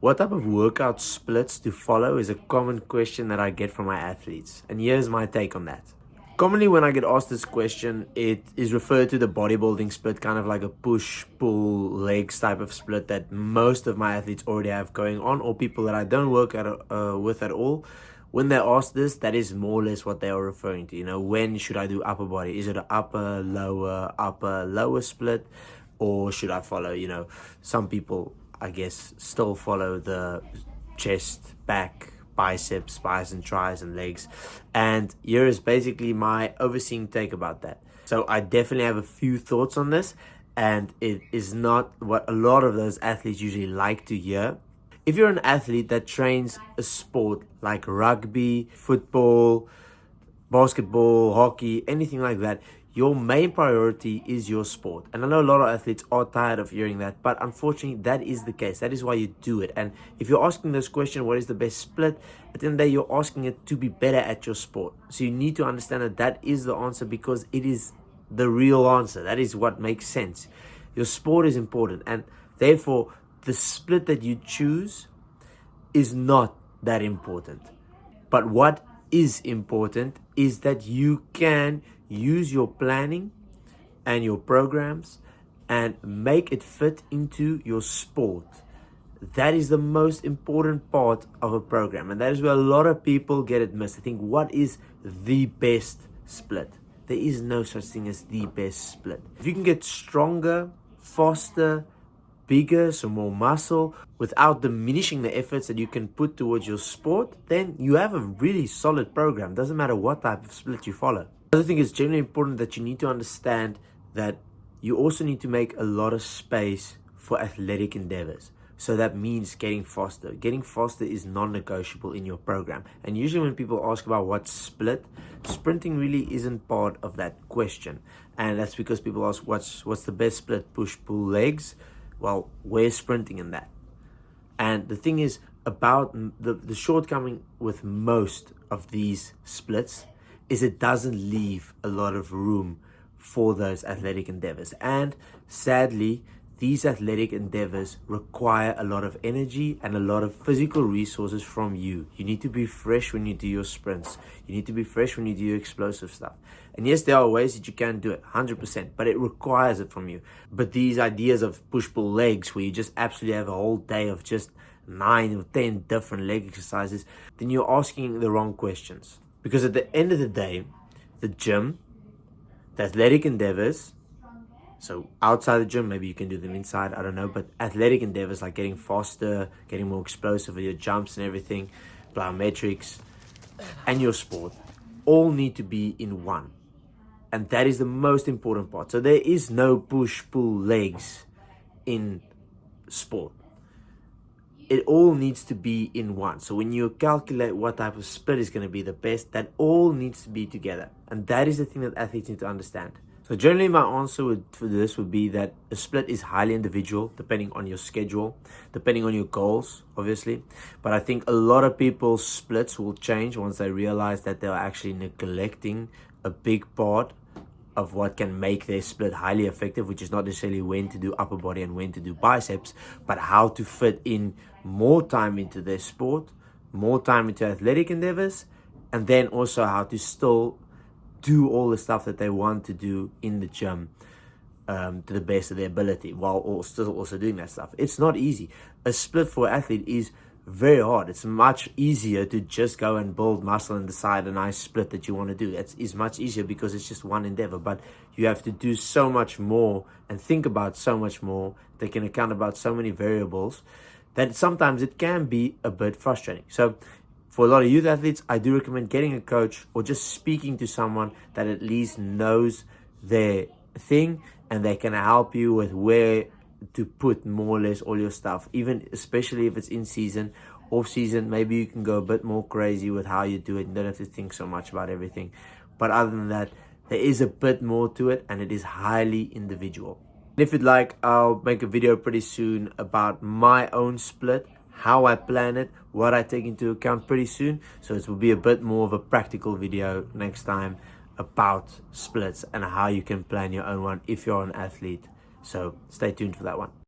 What type of workout splits to follow is a common question that I get from my athletes, and here's my take on that. Commonly, when I get asked this question, it is referred to the bodybuilding split, kind of like a push, pull, legs type of split that most of my athletes already have going on, or people that I don't work with at all. When they ask this, that is more or less what they are referring to. When should I do upper body? Is it an upper, lower split? Or should I follow, some people, I guess, still follow the chest, back, biceps, biceps and tries and legs. And here is basically my overseeing take about that. So I definitely have a few thoughts on this, and it is not what a lot of those athletes usually like to hear. If you're an athlete that trains a sport like rugby, football, basketball, hockey, anything like that, your main priority is your sport. And I know a lot of athletes are tired of hearing that, but unfortunately that is the case. That is why you do it. And if you're asking this question, what is the best split, at the end of the day, you're asking it to be better at your sport. So you need to understand that that is the answer, because it is the real answer. That is what makes sense. Your sport is important, and therefore the split that you choose is not that important. But what is important is that you can use your planning and your programs and make it fit into your sport. That is the most important part of a program, and that is where a lot of people get it missed. I think, what is the best split? There is no such thing as the best split. If you can get stronger, faster, bigger, so more muscle, without diminishing the efforts that you can put towards your sport, then you have a really solid program. Doesn't matter what type of split you follow. Another thing is generally important that you need to understand that you also need to make a lot of space for athletic endeavors. So that means getting faster. Getting faster is non-negotiable in your program. And usually when people ask about what split, sprinting really isn't part of that question. And that's because people ask, what's the best split? Push, pull, legs? Well, where's sprinting in that? And the thing is about the shortcoming with most of these splits is it doesn't leave a lot of room for those athletic endeavors. And sadly, these athletic endeavors require a lot of energy and a lot of physical resources from you. You need to be fresh when you do your sprints. You need to be fresh when you do your explosive stuff. And yes, there are ways that you can do it, 100%, but it requires it from you. But these ideas of push-pull legs, where you just absolutely have a whole day of just 9 or 10 different leg exercises, then you're asking the wrong questions. Because at the end of the day, the gym, the athletic endeavors, so outside the gym, maybe you can do them inside, I don't know. But athletic endeavors like getting faster, getting more explosive with your jumps and everything, plyometrics, and your sport, all need to be in one. And that is the most important part. So there is no push-pull legs in sport. It all needs to be in one. So when you calculate what type of split is going to be the best, that all needs to be together. And that is the thing that athletes need to understand. So generally my answer for this would be that a split is highly individual, depending on your schedule, depending on your goals, obviously. But I think a lot of people's splits will change once they realize that they're actually neglecting a big part of what can make their split highly effective, which is not necessarily when to do upper body and when to do biceps, but how to fit in more time into their sport, more time into athletic endeavors, and then also how to still do all the stuff that they want to do in the gym to the best of their ability, while still also doing that stuff. It's not easy. A split for an athlete is very hard. It's much easier to just go and build muscle and decide a nice split that you want to do. It's much easier because it's just one endeavor, but you have to do so much more and think about so much more, take into account about so many variables, that sometimes it can be a bit frustrating. So for a lot of youth athletes, I do recommend getting a coach or just speaking to someone that at least knows their thing, and they can help you with where to put more or less all your stuff, even especially if it's in season. Off season, maybe you can go a bit more crazy with how you do it and don't have to think so much about everything. But other than that, there is a bit more to it, and it is highly individual. If you'd like, I'll make a video pretty soon about my own split, how I plan it, what I take into account pretty soon. So it will be a bit more of a practical video next time about splits and how you can plan your own one if you're an athlete. So stay tuned for that one.